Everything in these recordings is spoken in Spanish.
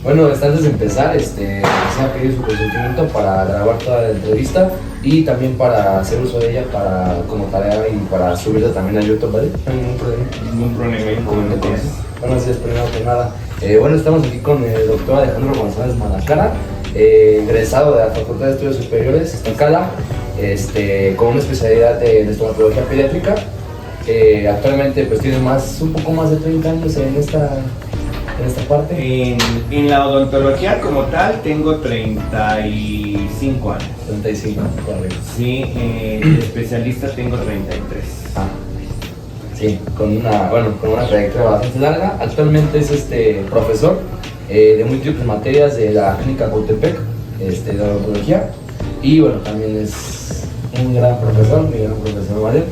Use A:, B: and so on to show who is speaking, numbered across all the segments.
A: Bueno, antes de empezar, se ha pedido su consentimiento para grabar toda la entrevista y también para hacer uso de ella para, como tarea y para subirla también a YouTube, ¿vale? No hay ningún problema.
B: Ningún problema.
A: Buenos días, primero que nada. Bueno, estamos aquí con el doctor Alejandro González Malacara, egresado de la Facultad de Estudios Superiores, Iztacala, con una especialidad de estomatología pediátrica. Actualmente pues tiene un poco más de 30 años en esta parte.
B: En la odontología como tal tengo 35 años.
A: 35, correcto.
B: Sí, de especialista tengo 33.
A: Ah, sí, con una trayectoria bastante larga. Actualmente es profesor de múltiples materias de la clínica Cautepec, de odontología. Y bueno, también es un gran profesor, ¿vale?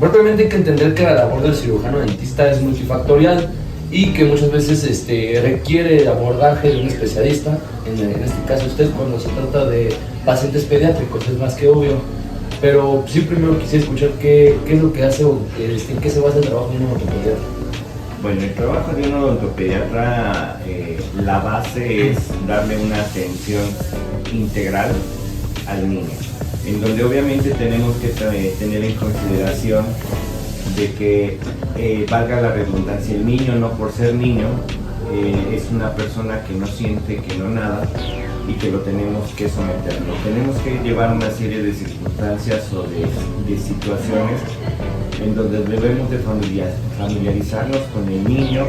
A: Propiamente hay que entender que la labor del cirujano dentista es multifactorial y que muchas veces requiere el abordaje de un especialista. En este caso usted, cuando se trata de pacientes pediátricos, es más que obvio. Pero sí, primero quisiera escuchar qué es lo que hace o en qué se basa el trabajo de un odontopediatra.
B: Bueno, el trabajo de un odontopediatra, la base es darle una atención integral al niño, en donde obviamente tenemos que tener en consideración de que, valga la redundancia, el niño no por ser niño es una persona que no siente, que no nada y que lo tenemos que someter. Lo tenemos que llevar a una serie de circunstancias o de situaciones en donde debemos de familiarizarnos con el niño,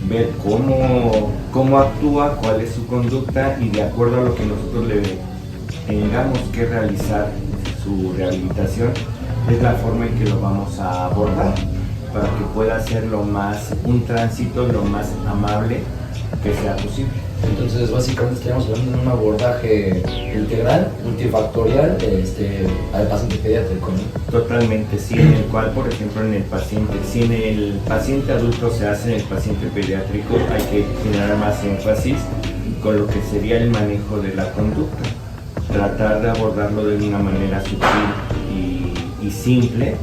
B: ver cómo actúa, cuál es su conducta y de acuerdo a lo que nosotros le tengamos que realizar su rehabilitación, es la forma en que lo vamos a abordar para que pueda ser un tránsito lo más amable que sea posible.
A: Entonces básicamente estaríamos hablando de un abordaje integral, multifactorial al paciente pediátrico, ¿no?
B: Totalmente, sí, en el cual, por ejemplo, si en el paciente adulto se hace, en el paciente pediátrico hay que generar más énfasis con lo que sería el manejo de la conducta. Tratar de abordarlo de una manera sutil y simple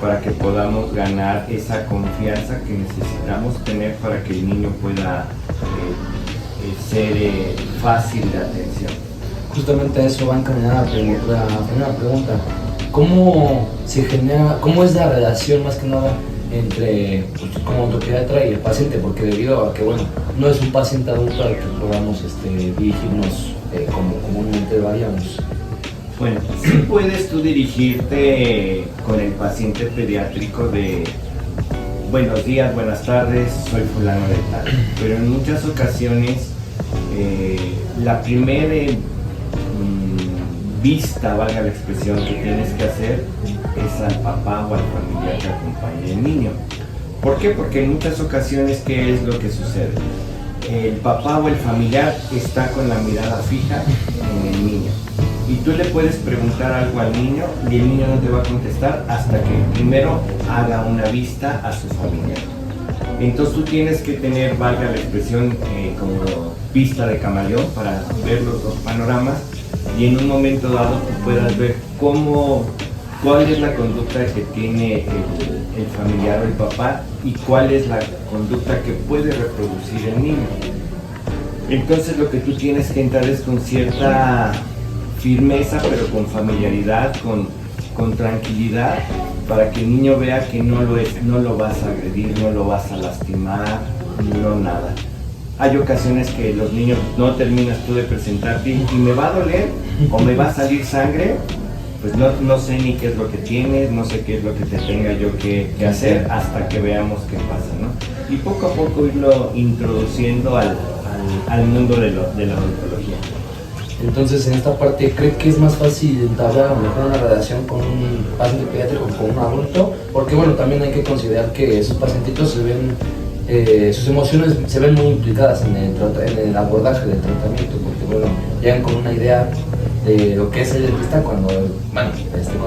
B: para que podamos ganar esa confianza que necesitamos tener para que el niño pueda ser fácil de atención.
A: Justamente a eso va encaminada la primera pregunta. ¿Cómo es la relación más que nada entre como odontopediatra y el paciente? Porque debido a que no es un paciente adulto al que podamos dirigirnos como comúnmente lo haríamos.
B: Bueno, sí puedes tú dirigirte con el paciente pediátrico de buenos días, buenas tardes, soy fulano de tal, pero en muchas ocasiones la primera vista, valga la expresión, que tienes que hacer es al papá o al familiar que acompañe al niño. ¿Por qué? Porque en muchas ocasiones, ¿qué es lo que sucede? El papá o el familiar está con la mirada fija en el niño y tú le puedes preguntar algo al niño y el niño no te va a contestar hasta que primero haga una vista a su familiar. Entonces tú tienes que tener, valga la expresión, como vista de camaleón para ver los dos panoramas y en un momento dado tú puedas ver cuál es la conducta que tiene el familiar o el papá y cuál es la conducta que puede reproducir el niño. Entonces lo que tú tienes que entrar es con cierta firmeza, pero con familiaridad, con tranquilidad, para que el niño vea que no lo vas a agredir, no lo vas a lastimar, no nada. Hay ocasiones que los niños no terminas tú de presentarte y me va a doler o me va a salir sangre, pues no sé ni qué es lo que tienes, no sé qué es lo que te tenga yo que hacer hasta que veamos qué pasa, ¿no? Y poco a poco irlo introduciendo al mundo de la odontología.
A: Entonces, en esta parte, ¿cree que es más fácil entablar a lo mejor una relación con un paciente pediátrico que con un adulto? Porque también hay que considerar que esos pacientitos sus emociones se ven muy implicadas en el abordaje del tratamiento, porque llegan con una idea de lo que es el dentista cuando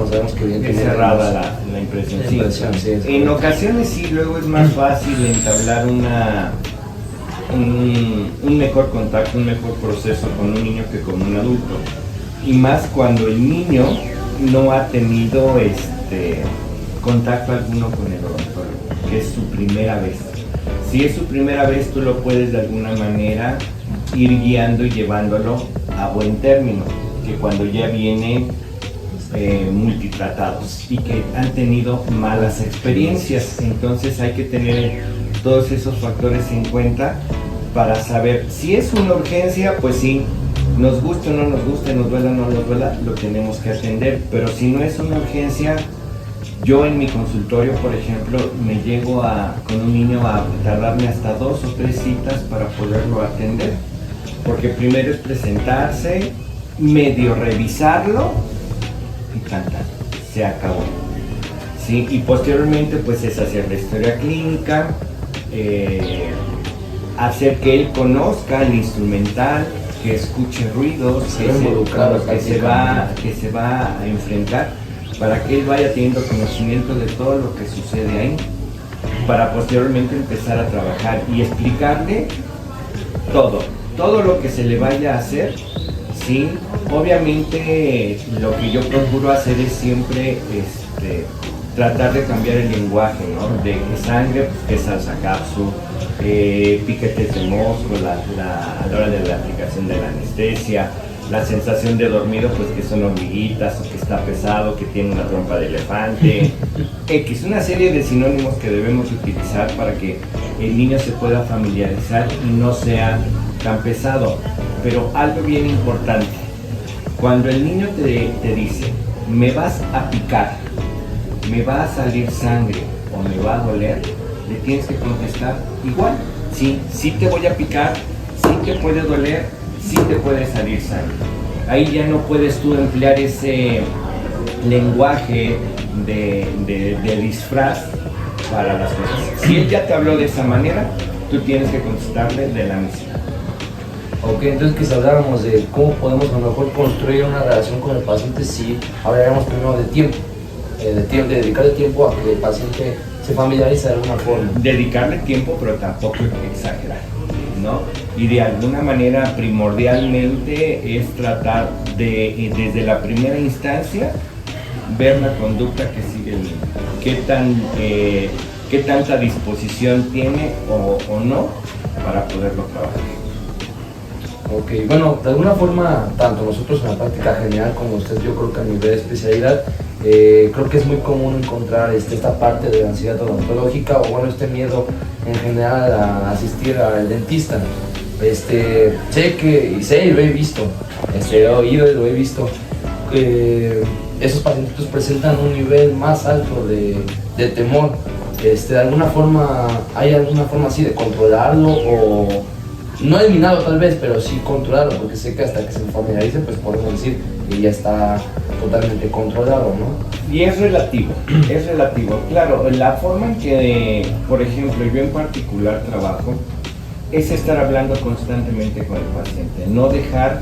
A: sabemos que bien
B: es cerrada la impresión. Sí, en ocasiones sí, luego es más fácil entablar un mejor contacto, un mejor proceso con un niño que con un adulto, y más cuando el niño no ha tenido contacto alguno con el odontólogo, que es su primera vez. Si es su primera vez, tú lo puedes de alguna manera ir guiando y llevándolo a buen término, que cuando ya vienen multitratados y que han tenido malas experiencias, entonces hay que tener todos esos factores en cuenta para saber si es una urgencia, pues sí, nos guste o no nos guste, nos duela o no nos duela, lo tenemos que atender, pero si no es una urgencia, yo en mi consultorio, por ejemplo, me llego con un niño a tardarme hasta 2 o 3 citas para poderlo atender, porque primero es presentarse, medio revisarlo y cantar, se acabó. ¿Sí? Y posteriormente pues es hacer la historia clínica, hacer que él conozca el instrumental, que escuche ruidos, que se va a enfrentar, para que él vaya teniendo conocimiento de todo lo que sucede ahí, para posteriormente empezar a trabajar y explicarle todo lo que se le vaya a hacer. Sí, obviamente lo que yo procuro hacer es siempre tratar de cambiar el lenguaje, ¿no? De sangre, pues que es salsa capsu, piquetes de mosco, a la hora de la aplicación de la anestesia, la sensación de dormido, pues que son hormiguitas, o que está pesado, que tiene una trompa de elefante, X, una serie de sinónimos que debemos utilizar para que el niño se pueda familiarizar y no sea tan pesado. Pero algo bien importante, cuando el niño te dice, me vas a picar, me va a salir sangre o me va a doler, le tienes que contestar igual, sí te voy a picar, sí te puede doler, sí te puede salir sangre. Ahí ya no puedes tú emplear ese lenguaje de disfraz para las cosas. Si él ya te habló de esa manera, tú tienes que contestarle de la misma.
A: Ok, entonces que si habláramos de cómo podemos a lo mejor construir una relación con el paciente, sí hablaríamos primero de tiempo, de dedicarle tiempo a que el paciente se familiarice de alguna forma.
B: Dedicarle tiempo, pero tampoco exagerar, ¿no? Y de alguna manera primordialmente es tratar de, desde la primera instancia, ver la conducta que sigue el niño, qué tanta disposición tiene o no para poderlo trabajar.
A: Ok, bueno, de alguna forma, tanto nosotros en la práctica general como usted, yo creo que a nivel de especialidad, creo que es muy común encontrar esta parte de la ansiedad odontológica, o bueno, este miedo en general a asistir al dentista. Sé y lo he visto, he oído y lo he visto, que esos pacientes presentan un nivel más alto de temor. De alguna forma, ¿hay alguna forma así de controlarlo o no eliminarlo tal vez, pero sí controlarlo? Porque sé que hasta que se familiarice, pues podemos decir que ya está totalmente controlado, ¿no?
B: Y es relativo. Claro, la forma en que, por ejemplo, yo en particular trabajo es estar hablando constantemente con el paciente, no dejar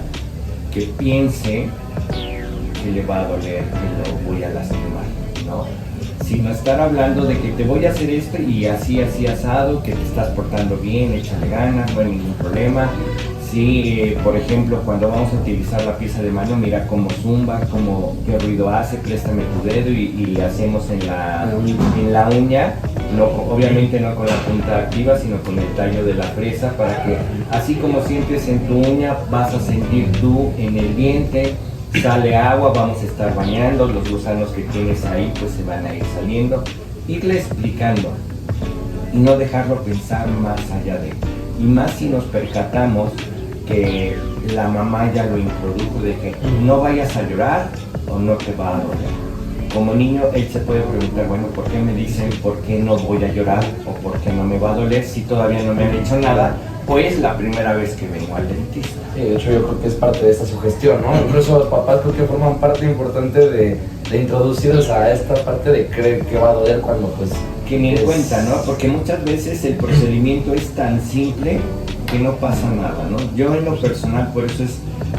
B: que piense que le va a doler, que lo voy a lastimar, ¿no? Sino estar hablando de que te voy a hacer esto y así asado, que te estás portando bien, échale ganas, no hay ningún problema. Sí, por ejemplo, cuando vamos a utilizar la pieza de mano, mira cómo zumba, qué ruido hace, préstame tu dedo y hacemos en la uña, no, obviamente no con la punta activa, sino con el tallo de la fresa, para que así como sientes en tu uña, vas a sentir tú en el diente. Sale agua, vamos a estar bañando, los gusanos que tienes ahí pues se van a ir saliendo. Irle explicando y no dejarlo pensar más allá de él. Y más si nos percatamos que la mamá ya lo introdujo, de que no vayas a llorar o no te va a doler. Como niño él se puede preguntar, bueno, ¿por qué me dicen por qué no voy a llorar o por qué no me va a doler si todavía no me han hecho nada? Pues la primera vez que vengo al dentista.
A: Sí, de hecho yo creo que es parte de esta sugestión, ¿no? Incluso los papás creo que forman parte importante de introducirlos a esta parte de creer que va a doler cuando pues...
B: Que ni en cuenta, ¿no? Porque muchas veces el procedimiento es tan simple que no pasa nada, ¿no? Yo en lo personal, por eso es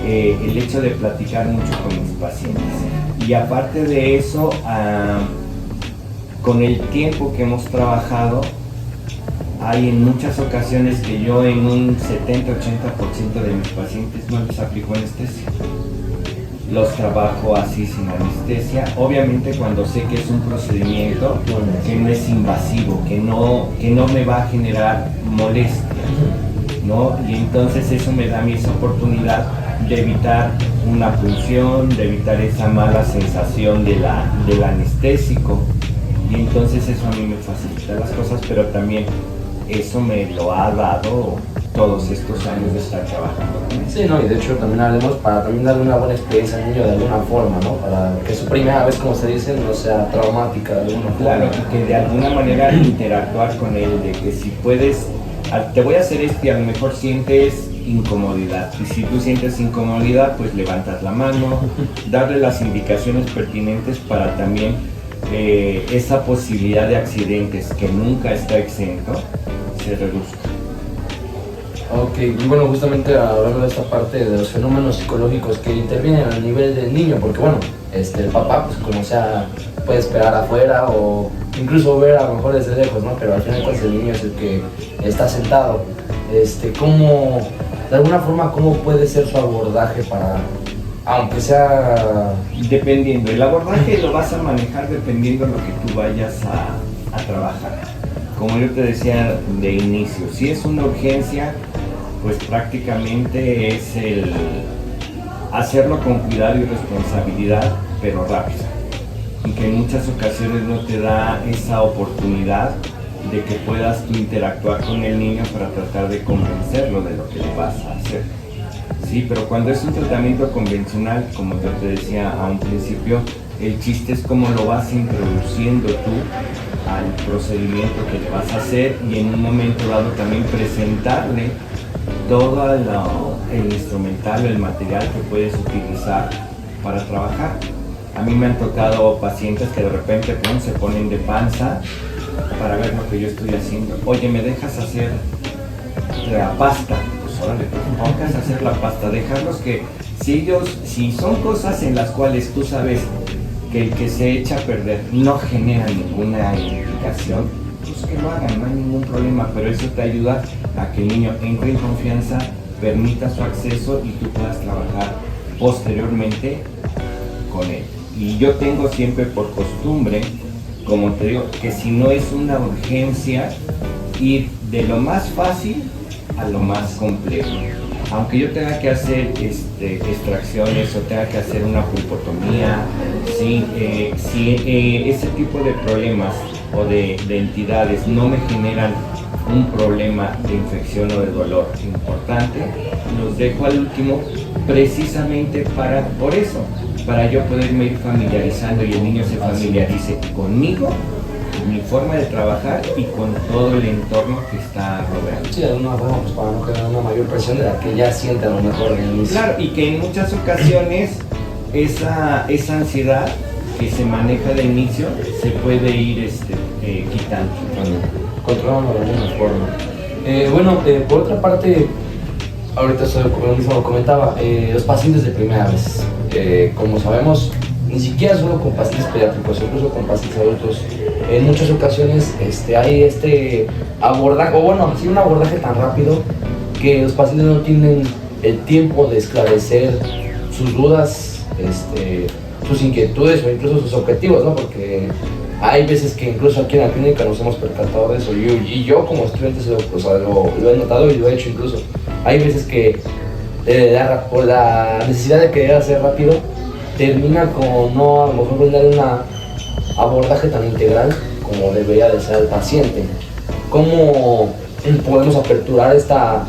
B: el hecho de platicar mucho con mis pacientes. Y aparte de eso, con el tiempo que hemos trabajado, hay en muchas ocasiones que yo en un 70-80% de mis pacientes no les aplico anestesia. los trabajo así sin anestesia, obviamente cuando sé que es un procedimiento que no es invasivo, que no me va a generar molestia, ¿no? Y entonces eso me da a mí esa oportunidad de evitar una punción, de evitar esa mala sensación del anestésico, y entonces eso a mí me facilita las cosas, pero también eso me lo ha dado todos estos años de estar trabajando con eso.
A: Sí, no, y de hecho también haremos para también darle una buena experiencia al niño de alguna forma, ¿no? Para que su primera vez, como se dice, no sea traumática de alguna forma.
B: Claro, y que de alguna manera interactuar con él, de que si puedes, te voy a hacer esto y a lo mejor sientes incomodidad, y si tú sientes incomodidad, pues levantas la mano, darle las indicaciones pertinentes para también esa posibilidad de accidentes que nunca está exento, se reduzca.
A: Ok, y bueno, justamente hablando de esta parte de los fenómenos psicológicos que intervienen a nivel del niño, porque bueno, el papá, pues como sea, puede esperar afuera o incluso ver a lo mejor desde lejos, ¿no? Pero al final pues el niño es el que está sentado. ¿Cómo, de alguna forma, cómo puede ser su abordaje para, aunque sea...
B: Dependiendo, el abordaje lo vas a manejar dependiendo de lo que tú vayas a trabajar. Como yo te decía de inicio, si es una urgencia, pues prácticamente es el hacerlo con cuidado y responsabilidad, pero rápido. Y que en muchas ocasiones no te da esa oportunidad de que puedas tú interactuar con el niño para tratar de convencerlo de lo que le vas a hacer. Sí, pero cuando es un tratamiento convencional, como yo te decía a un principio, el chiste es cómo lo vas introduciendo tú al procedimiento que le vas a hacer, y en un momento dado también presentarle todo el instrumental, el material que puedes utilizar para trabajar. A mí me han tocado pacientes que de repente se ponen de panza para ver lo que yo estoy haciendo. Oye, ¿me dejas hacer la pasta? Pues órale, pues pongas a hacer la pasta. Dejarlos que, si son cosas en las cuales tú sabes que el que se echa a perder no genera ninguna implicación, pues que lo hagan, no hay ningún problema, pero eso te ayuda a que el niño entre en confianza, permita su acceso y tú puedas trabajar posteriormente con él. Y yo tengo siempre por costumbre, como te digo, que si no es una urgencia, ir de lo más fácil a lo más complejo. Aunque yo tenga que hacer extracciones o tenga que hacer una pulpotomía, si ese tipo de problemas o de entidades no me generan un problema de infección o de dolor importante, los dejo al último precisamente por eso, para yo poderme ir familiarizando y el niño se familiarice conmigo, mi forma de trabajar y con todo el entorno que está rodeando.
A: Sí, de alguna forma, pues para no generar una mayor presión de la que ya siente a lo mejor en el inicio.
B: Claro, y que en muchas ocasiones esa ansiedad que se maneja de inicio se puede ir quitando.
A: Controlando de alguna forma. Por otra parte, ahorita como mismo lo comentaba, los pacientes de primera vez. Como sabemos, ni siquiera solo con pacientes pediátricos, incluso con pacientes adultos, en muchas ocasiones hay abordaje, un abordaje tan rápido que los pacientes no tienen el tiempo de esclarecer sus dudas, sus inquietudes o incluso sus objetivos, ¿no? Porque hay veces que incluso aquí en la clínica nos hemos percatado de eso, y yo como estudiante lo he notado y lo he hecho incluso. Hay veces que por la necesidad de querer hacer rápido, termina con no a lo mejor brindar un abordaje tan integral como debería de ser el paciente. ¿Cómo podemos aperturar esta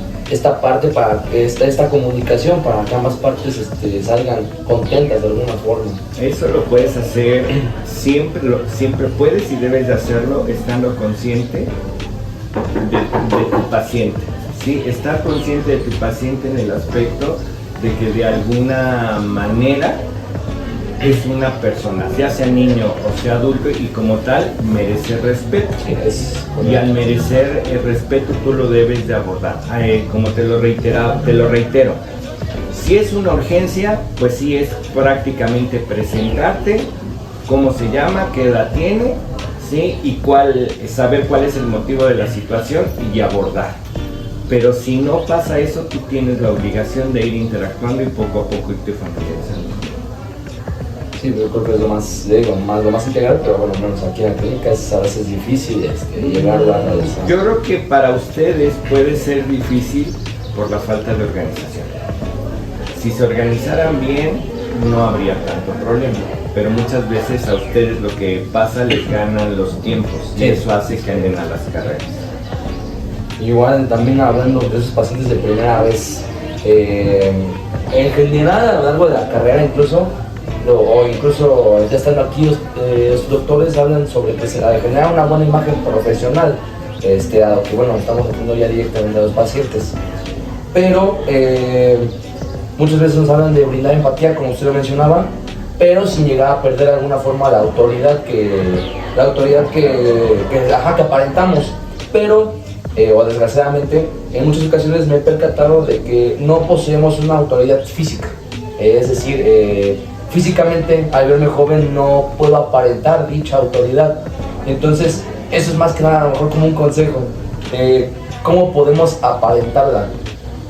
A: parte para que esta comunicación, para que ambas partes salgan contentas de alguna forma?
B: Eso lo puedes hacer, siempre puedes y debes de hacerlo estando consciente de tu paciente. ¿Sí? Estar consciente de tu paciente en el aspecto de que de alguna manera es una persona, ya sea niño o sea adulto, y como tal merece respeto. Y al merecer el respeto tú lo debes de abordar. Como te lo reitero, si es una urgencia, pues sí es prácticamente presentarte, cómo se llama, qué edad tiene, ¿sí? Y saber cuál es el motivo de la situación y abordar. Pero si no pasa eso, tú tienes la obligación de ir interactuando y poco a poco irte familiarizando.
A: Sí, yo creo que es lo más, digo, lo más integral, pero bueno, menos aquí en la clínica es a veces difícil llegar a la realización.
B: Yo creo que para ustedes puede ser difícil por la falta de organización. Si se organizaran bien, no habría tanto problema, pero muchas veces a ustedes lo que pasa les ganan los tiempos y eso hace que anden a las carreras.
A: Igual también hablando de esos pacientes de primera vez, en general a lo largo de la carrera incluso, o incluso ya estando aquí los doctores hablan sobre que se generar una buena imagen profesional, a lo que bueno, estamos haciendo ya directamente a los pacientes. Pero muchas veces nos hablan de brindar empatía, como usted lo mencionaba, pero sin llegar a perder de alguna forma la autoridad que aparentamos. Pero, o desgraciadamente, en muchas ocasiones me he percatado de que no poseemos una autoridad física. Es decir, físicamente al verme joven no puedo aparentar dicha autoridad. Entonces, eso es más que nada a lo mejor como un consejo. ¿Cómo podemos aparentarla?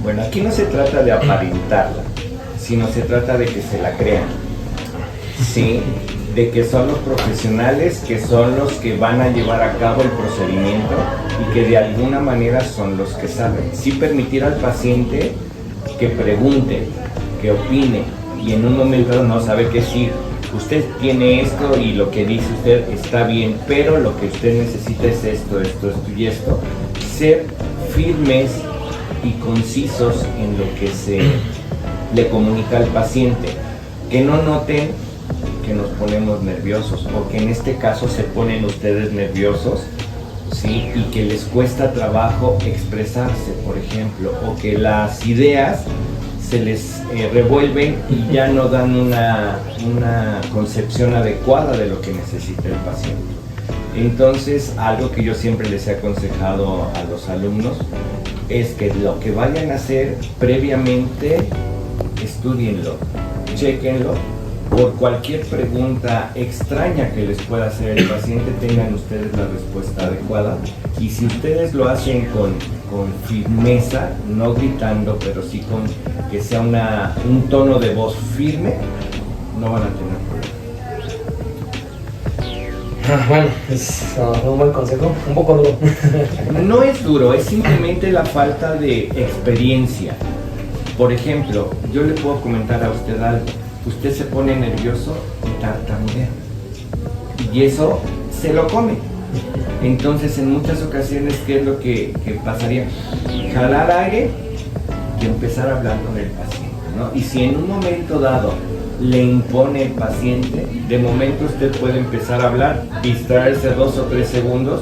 B: Bueno, aquí no se trata de aparentarla, sino se trata de que se la crean, ¿sí? De que son los profesionales, que son los que van a llevar a cabo el procedimiento y que de alguna manera son los que saben. Sí permitir al paciente que pregunte, que opine y en un momento no sabe qué decir. Usted tiene esto y lo que dice usted está bien, pero lo que usted necesita es esto y esto. Ser firmes y concisos en lo que se le comunica al paciente, que no noten que nos ponemos nerviosos o que en este caso se ponen ustedes nerviosos, ¿sí? Y que les cuesta trabajo expresarse, por ejemplo, o que las ideas se les revuelven y ya no dan una concepción adecuada de lo que necesita el paciente. Entonces, algo que yo siempre les he aconsejado a los alumnos es que lo que vayan a hacer previamente, estudienlo, chequenlo, por cualquier pregunta extraña que les pueda hacer el paciente, tengan ustedes la respuesta adecuada. Y si ustedes lo hacen con firmeza, no gritando, pero sí con que sea un tono de voz firme, no van a tener problemas.
A: Bueno, es un buen consejo, un poco duro.
B: No es duro, es simplemente la falta de experiencia. Por ejemplo, yo le puedo comentar a usted algo. Usted se pone nervioso y tartamudea. Y eso se lo come. Entonces, en muchas ocasiones, ¿qué es lo que pasaría? Jalar aire y empezar a hablar con el paciente, ¿no? Y si en un momento dado le impone el paciente, de momento usted puede empezar a hablar, distraerse 2 o 3 segundos,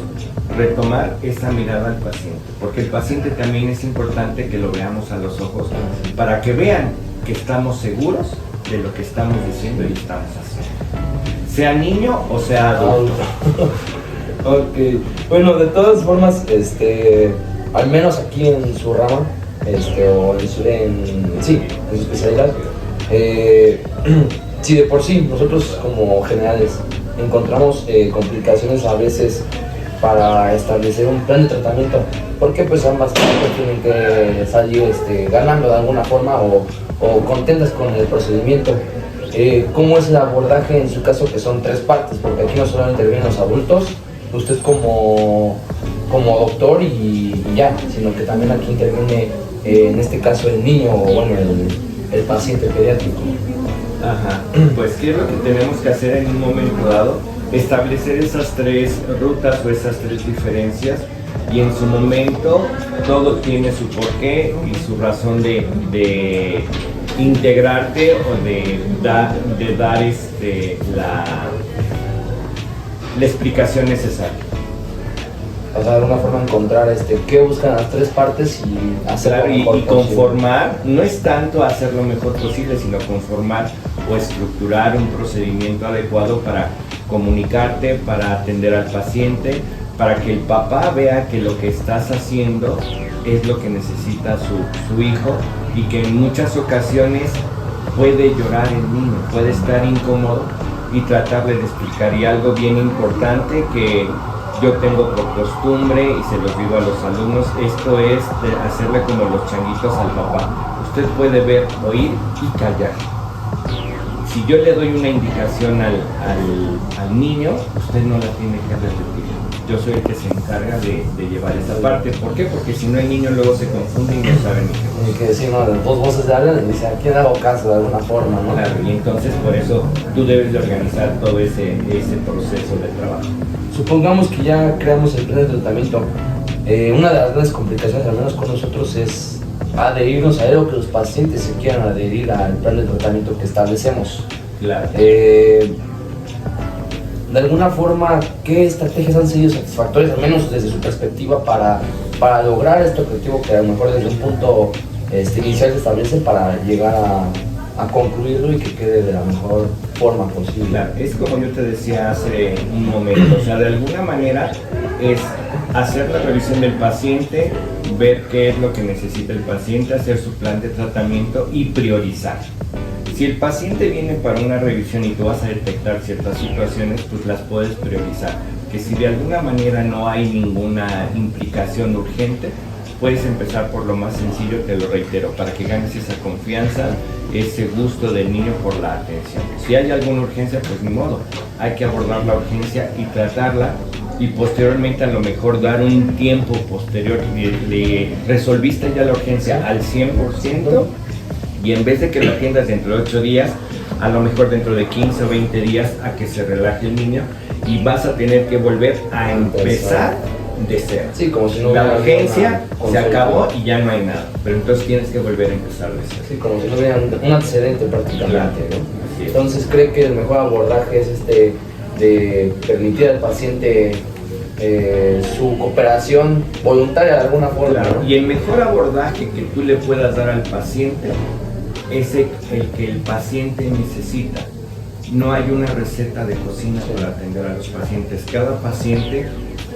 B: retomar esa mirada al paciente, porque el paciente también es importante que lo veamos a los ojos para que vean que estamos seguros de lo que estamos diciendo y estamos haciendo, sea niño o sea adulto.
A: Ok, bueno, de todas formas, al menos aquí en su rama, o en su especialidad, si de por sí nosotros como generales encontramos complicaciones a veces para establecer un plan de tratamiento, porque pues ambas partes tienen que salir ganando de alguna forma o contentas con el procedimiento. ¿Cómo es el abordaje en su caso, que son 3 partes? Porque aquí no solo intervienen los adultos, usted como doctor y ya, sino que también aquí interviene en este caso el niño o bueno, el paciente pediátrico.
B: Ajá, pues ¿qué es lo que tenemos que hacer en un momento dado? Establecer esas 3 rutas o esas 3 diferencias, y en su momento todo tiene su porqué y su razón de integrarte o de dar la explicación necesaria.
A: O sea, de alguna forma encontrar qué buscan las 3 partes y hacerlo mejor
B: y conformar, no es tanto hacer lo mejor posible, sino conformar o estructurar un procedimiento adecuado para comunicarte, para atender al paciente, para que el papá vea que lo que estás haciendo es lo que necesita su hijo, y que en muchas ocasiones puede llorar el niño, puede estar incómodo, y tratarle de explicar. Y algo bien importante que yo tengo por costumbre y se los digo a los alumnos, esto es de hacerle como los changuitos al papá. Usted puede ver, oír y callar. Si yo le doy una indicación al niño, usted no la tiene que repetir. Yo soy el que se encarga de llevar esa parte. ¿Por qué? Porque si no, el niño luego se confunde y no sabe ni qué.
A: Y que decir, no, de dos voces de hablan y dice, ¿a quién hago caso de alguna forma, no?
B: Claro, y entonces por eso tú debes de organizar todo ese proceso de trabajo.
A: Supongamos que ya creamos el plan de tratamiento. Una de las grandes complicaciones, al menos con nosotros, es adherirnos a él o que los pacientes se quieran adherir al plan de tratamiento que establecemos.
B: Claro.
A: De alguna forma, ¿qué estrategias han sido satisfactorias, al menos desde su perspectiva, para lograr este objetivo que a lo mejor desde un punto inicial se establece para llegar a concluirlo y que quede de la mejor forma posible?
B: Claro, es como yo te decía hace un momento, o sea, de alguna manera es hacer la revisión del paciente, ver qué es lo que necesita el paciente, hacer su plan de tratamiento y priorizar. Si el paciente viene para una revisión y tú vas a detectar ciertas situaciones, pues las puedes priorizar. Que si de alguna manera no hay ninguna implicación urgente, puedes empezar por lo más sencillo, te lo reitero, para que ganes esa confianza, ese gusto del niño por la atención. Si hay alguna urgencia, pues ni modo, hay que abordar la urgencia y tratarla, y posteriormente a lo mejor dar un tiempo posterior, resolviste ya la urgencia al 100%, y en vez de que lo atiendas dentro de 8 días, a lo mejor dentro de 15 o 20 días a que se relaje el niño, y vas a tener que volver a empezar de cero.
A: Sí, como si no
B: la urgencia se
A: consulta.
B: Acabó y ya no hay nada, pero entonces tienes que volver a empezar de cero.
A: Sí, como si no hubiera un antecedente prácticamente,
B: Claro,
A: ¿no?
B: así es.
A: Entonces, ¿cree que el mejor abordaje es de permitir al paciente su cooperación voluntaria de alguna forma?
B: Claro,
A: ¿no?
B: y el mejor abordaje que tú le puedas dar al paciente es el que el paciente necesita. No hay una receta de cocina para atender a los pacientes. Cada paciente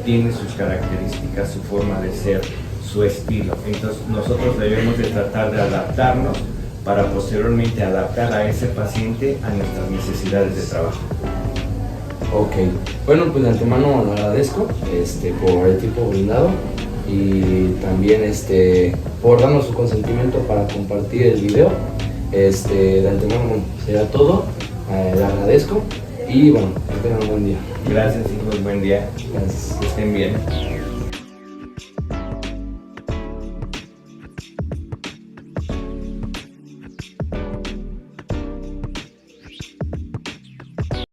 B: tiene sus características, su forma de ser, su estilo. Entonces nosotros debemos de tratar de adaptarnos para posteriormente adaptar a ese paciente a nuestras necesidades de trabajo.
A: Ok, bueno, pues de antemano le agradezco por el tiempo brindado y también por darnos su consentimiento para compartir el video. De antemano será todo, le agradezco y bueno, que tengan un buen día.
B: Gracias, hijos, buen día.
A: Gracias.
B: Que estén bien.